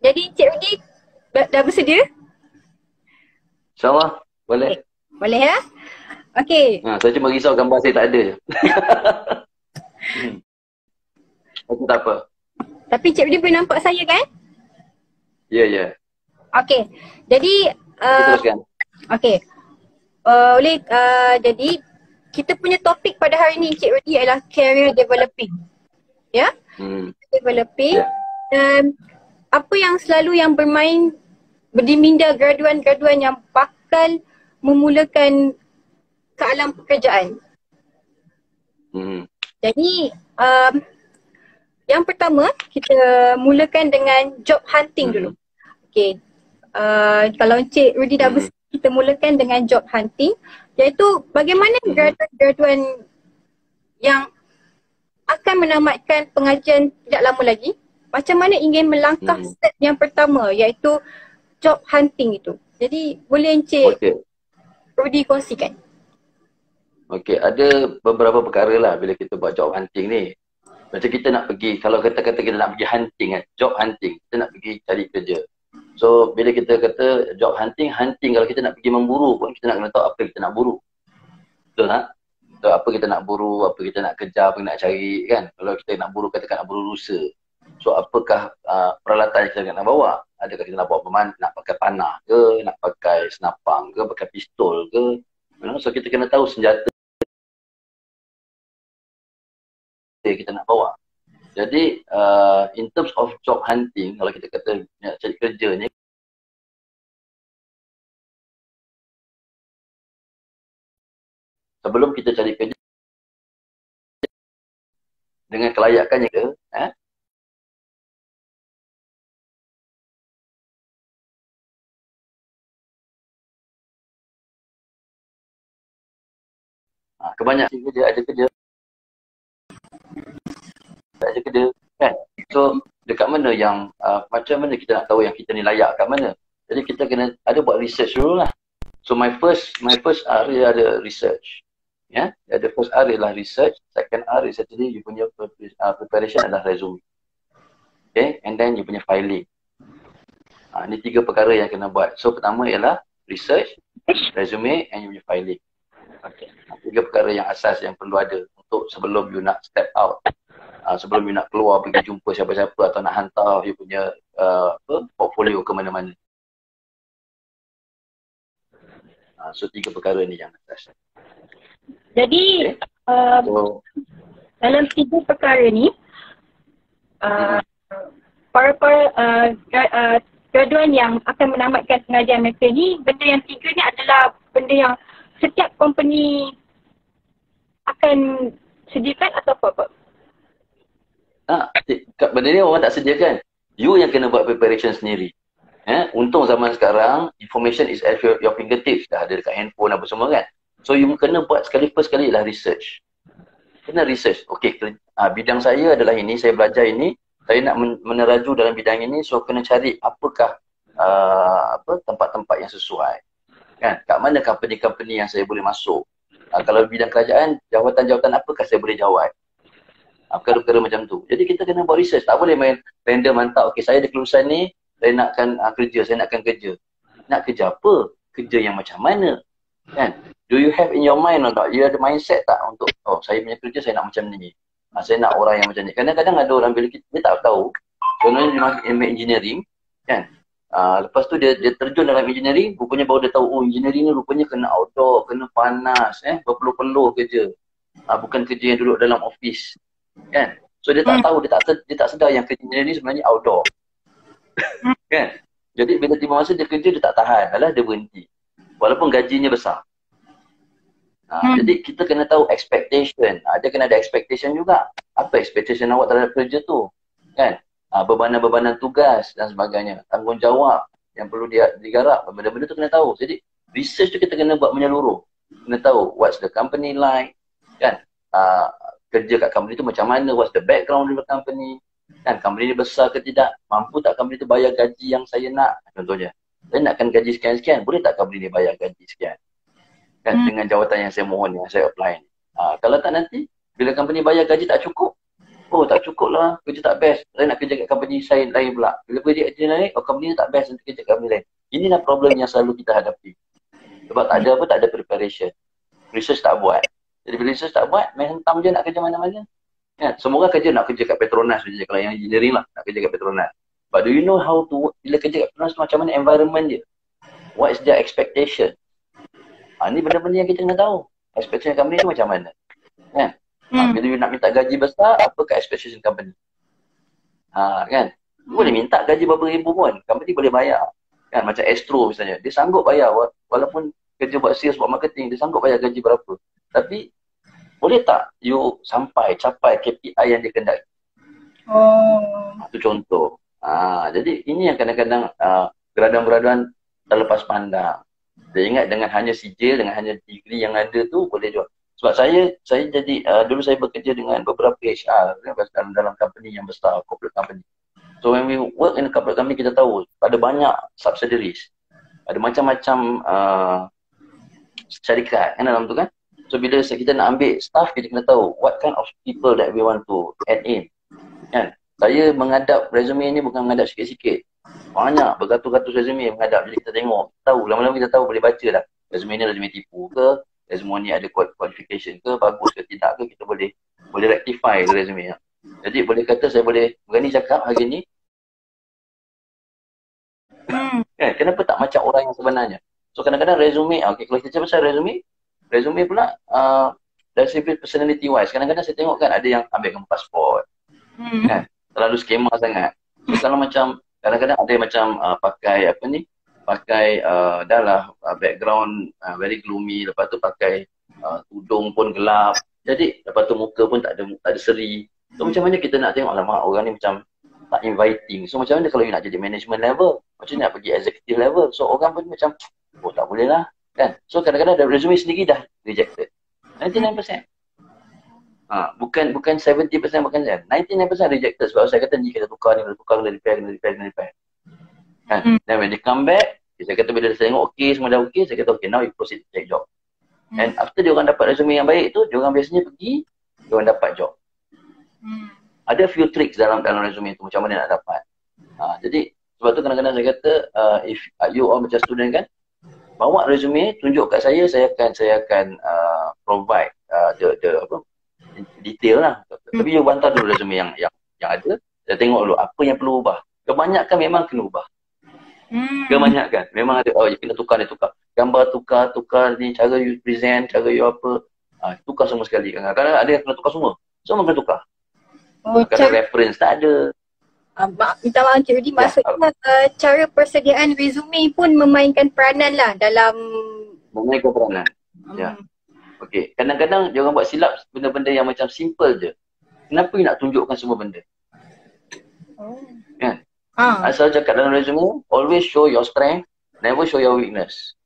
Jadi Cik Rudi dah bersedia? InsyaAllah, boleh. Okay. Boleh ya? Okey. Saya cuma risau gambar saya tak ada je. Itu tak apa. Tapi Cik Rudi boleh nampak saya kan? Ya, ya. Okey. Jadi Kita teruskan. okey. Jadi kita punya topik pada hari ini Cik Rudi adalah career developing. Ya? Developing. Yeah. Dan apa yang selalu yang bermain berdiminda graduan-graduan yang bakal memulakan ke alam pekerjaan. Jadi yang pertama kita mulakan dengan job hunting dulu. Okey. Kalau Encik Rudi dah bersedia, kita mulakan dengan job hunting, iaitu bagaimana graduan-graduan yang akan menamatkan pengajian tidak lama lagi, macam mana ingin melangkah step yang pertama, iaitu job hunting itu. Jadi boleh Encik Rudi kongsikan? Okey, ada beberapa perkara lah bila kita buat job hunting ni. Macam kita nak pergi, kalau kata-kata kita nak pergi hunting kan, job hunting, kita nak pergi cari kerja. So bila kita kata job hunting kalau kita nak pergi memburu pun kita nak kena tahu apa kita nak buru. Betul tak? So, apa kita nak buru, apa kita nak kejar, apa kita nak cari kan. Kalau kita nak buru, katakan nak buru rusa. So apakah peralatan yang kita nak bawa? Adakah kita nak bawa nak pakai panah ke, nak pakai senapang ke, pakai pistol ke. So kita kena tahu senjata kita nak bawa. Jadi in terms of job hunting, kalau kita kata nak cari kerja ni, sebelum kita cari kerja dengan kelayakannya ke, kebanyakan kerja ada kerja kan. So dekat mana yang macam mana kita nak tahu yang kita ni layak kat mana. Jadi kita kena ada buat research dulu lah. So my first area ada research. Ya, ada first area lah research, second area actually you punya preparation adalah resume. Okay, and then you punya filing. Ni tiga perkara yang kena buat. So pertama ialah research, resume and you punya filing. Okay. Tiga perkara yang asas yang perlu ada untuk sebelum you nak step out. Sebelum you nak keluar pergi jumpa siapa-siapa atau nak hantar you punya portfolio ke mana-mana. So tiga perkara ni yang asas. Jadi dalam tiga perkara ni para graduan yang akan menamatkan pengajian mereka ni, benda yang tiga ni adalah benda yang setiap company akan sediakan atau apa? Benda ni orang tak sediakan. You yang kena buat preparation sendiri. Untung zaman sekarang information is at your fingertips, dah ada dekat handphone apa semua kan. So you kena buat first sekali lah research. Kena research. Okay, bidang saya adalah ini, saya belajar ini, saya nak meneraju dalam bidang ini, so kena cari apakah tempat-tempat yang sesuai. Kan? Kat mana company-company yang saya boleh masuk. Kalau bidang kerajaan, jawatan-jawatan apakah saya boleh jawat. Perkara-perkara macam tu. Jadi kita kena buat research. Tak boleh main random mantap. Okay, saya ada kelulusan ni, saya nakkan kerja, saya nakkan kerja. Nak kerja apa? Kerja yang macam mana? Kan? Do you have in your mind or not? You ada mindset tak untuk, saya punya kerja saya nak macam ni. Saya nak orang yang macam ni. Kadang-kadang ada orang bila dia tak tahu. Contohnya dia masuk engineering, kan? Lepas tu dia terjun dalam engineering, rupanya baru dia tahu, engineering ni rupanya kena outdoor, kena panas, berpeluh-peluh kerja. Bukan kerja yang duduk dalam office. Kan? So dia tak tahu, dia tak sedar yang kerja engineering sebenarnya outdoor. Kan? Jadi bila tiba masa dia kerja, dia tak tahan. Alah, dia berhenti. Walaupun gajinya besar. Jadi kita kena tahu expectation. Dia kena ada expectation juga. Apa expectation awak terhadap kerja tu? Kan? Bebanan-bebanan tugas dan sebagainya. Tanggungjawab yang perlu digarap. Benda-benda tu kena tahu. Jadi research tu kita kena buat menyeluruh. Kena tahu what's the company like. Kan? Kerja kat company tu macam mana? What's the background of the company? Kan? Company ni besar ke tidak? Mampu tak company tu bayar gaji yang saya nak? Contohnya. Saya nakkan gaji sekian-sekian. Boleh tak company ni bayar gaji sekian? Kan, dengan jawatan yang saya mohon, yang saya apply. Kalau tak nanti, bila company bayar gaji tak cukup, Oh tak cukup lah, kerja tak best. Saya nak kerja kat company saya lain pula. Bila kerja lain, oh company ni tak best, nanti kerja kat company lain. Inilah problem yang selalu kita hadapi. Sebab tak ada apa, tak ada preparation. Research tak buat. Jadi bila research tak buat, main hentam je nak kerja mana-mana. Kan? Semua orang kerja nak kerja kat Petronas je. Kalau yang engineering lah, nak kerja kat Petronas. But do you know how to work? Bila kerja kat Petronas tu macam mana environment dia? What is their expectation? Ni benda-benda yang kita kena tahu. Expectation company tu macam mana? Kan? Bila you nak minta gaji besar, apakah expectation company? Kan? Boleh minta gaji berapa ribu pun. Company boleh bayar. Kan? Macam Astro misalnya. Dia sanggup bayar walaupun kerja buat sales, buat marketing, dia sanggup bayar gaji berapa. Tapi boleh tak you capai KPI yang dia kendaki? Itu contoh. Jadi ini yang kadang-kadang graduan-graduan terlepas pandang. Dia ingat dengan hanya sijil, dengan hanya degree yang ada tu boleh jual. Sebab saya jadi, dulu saya bekerja dengan beberapa HR dalam company yang besar, corporate company. So when we work in a corporate company, kita tahu ada banyak subsidiaries. Ada macam-macam syarikat kan dalam tu kan. So bila kita nak ambil staff, kita kena tahu what kind of people that we want to add in. Kan? Saya menghadap resume ni bukan menghadap sikit-sikit. Banyak, beratus-ratus resume menghadap. Jadi kita tengok, tahu, lama-lama kita tahu, boleh baca dah. Resume ni resume tipu ke, resume ni ada qualification ke, bagus ke tidak ke, kita boleh rectify resume. Jadi boleh kata saya boleh berani cakap hari ni. Kan? Kenapa tak macam orang yang sebenarnya? So kadang-kadang resume, okay, kalau kita cakap pasal resume pula dari segi personality wise, kadang-kadang saya tengok kan ada yang ambil gambar pasport. Kan? Terlalu skema sangat. So kalau macam kadang-kadang ada yang macam pakai apa ni? Pakai dah lah background very gloomy, lepas tu pakai tudung pun gelap. Jadi lepas tu muka pun tak ada seri. So macam mana kita nak tengok lama orang ni macam tak inviting. So macam mana kalau you nak jadi management level? Macam mana nak pergi executive level? So orang pun macam oh tak boleh lah. Kan? So kadang-kadang ada resume sendiri dah rejected. 99%. Bukan 70%, bukan 99% rejected. Sebab saya kata ni kita tukar, kena repair. Kan? Then when they come back, saya kata bila saya tengok okey, semua dah okey, saya kata okay, now you proceed to take job. And after dia orang dapat resume yang baik tu, dia orang biasanya pergi, dia orang dapat job. Ada few tricks dalam resume tu, macam mana nak dapat. Jadi sebab tu kadang-kadang saya kata if you all macam student kan, bawa resume, tunjuk kat saya akan provide the apa detail lah. Tapi you bantah dulu resume yang ada. Saya tengok dulu apa yang perlu ubah. Kebanyakan memang kena ubah. Kebanyakan memang ada, you kena tukar. Gambar tukar ni, cara you present, cara you apa. Tukar semua sekali. Kadang-kadang ada yang kena tukar semua. Semua kena tukar. Kadang reference tak ada. Minta maaf Encik Rudy, maksudnya cara persediaan resume pun memainkan peranan lah dalam memainkan peranan. Ya. Okey, kadang-kadang dia orang buat silap benda-benda yang macam simple je. Kenapa you nak tunjukkan semua benda? Kan? Asal cakap dalam resume, always show your strength, never show your weakness.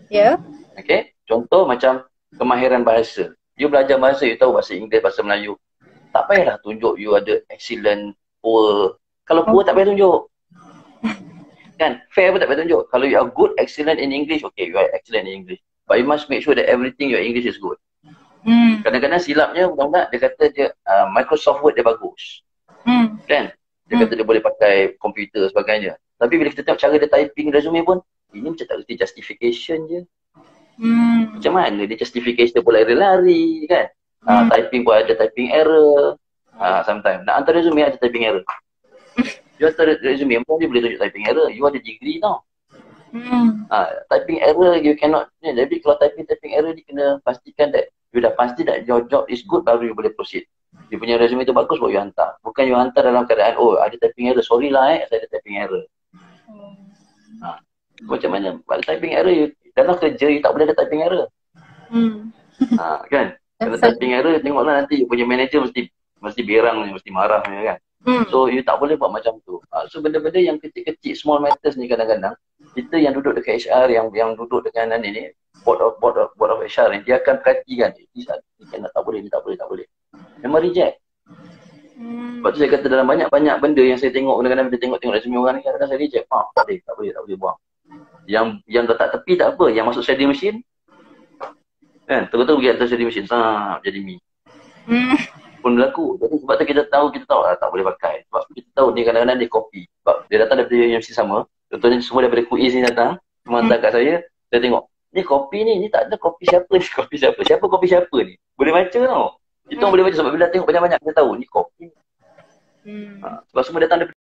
Ya. Okey, contoh macam kemahiran bahasa. You belajar bahasa, you tahu bahasa Inggeris, bahasa Melayu. Tak payahlah tunjuk you ada excellent, poor. Kalau poor tak payah tunjuk. Kan? Fair pun tak payah tunjuk. Kalau you are good, excellent in English, okay, you are excellent in English. But you must make sure that everything your English is good. Kadang-kadang silapnya budak-budak dia kata dia Microsoft Word dia bagus. Kan? Dia kata dia boleh pakai komputer sebagainya. Tapi bila kita tengok cara dia typing resume pun, ini macam tak reti justification je. Macam mana dia justification pun lari-lari kan? Typing pun ada typing error. Sometimes nak hantar resume ada typing error. You hantar resume pun dia boleh tunjuk typing error. You ada degree tau. Typing error you cannot. Jadi kalau typing error dia kena pastikan that you dah pasti that your job is good baru you boleh proceed. Dia punya resume tu bagus baru you hantar. Bukan you hantar dalam keadaan oh ada typing error, sorry lah saya ada typing error. Macam mana? Ada typing error you, dalam kerja you tak boleh ada typing error. Kan? Kalau typing error tengoklah nanti you punya manager mesti berang ni, mesti marah ni kan. So you tak boleh buat macam tu. So benda-benda yang kecil-kecil, small matters ni kadang-kadang kita yang duduk dekat HR, yang duduk dengan ni board of HR ni, dia akan perhatikan ni tak boleh. Memang reject. Sebab tu saya kata dalam banyak-banyak benda yang saya tengok kadang-kadang bila tengok resume orang ni kadang-kadang saya reject. Tak boleh buang. Yang letak tepi tak apa, yang masuk shredding machine kan, terus pergi atas shredding machine, jadi mi. pun berlaku. Jadi sebab tu kita tahu tak boleh pakai. Sebab kita tahu ni kadang-kadang dia copy. Sebab dia datang daripada universiti sama. Contohnya semua daripada Kuiz ni datang, semua hantar kat saya tengok, ni kopi ni tak ada kopi siapa ni, kopi siapa. Siapa kopi siapa ni? Boleh baca tau. Kita orang boleh baca sebab bila tengok banyak-banyak kita tahu ni kopi. Sebab semua datang daripada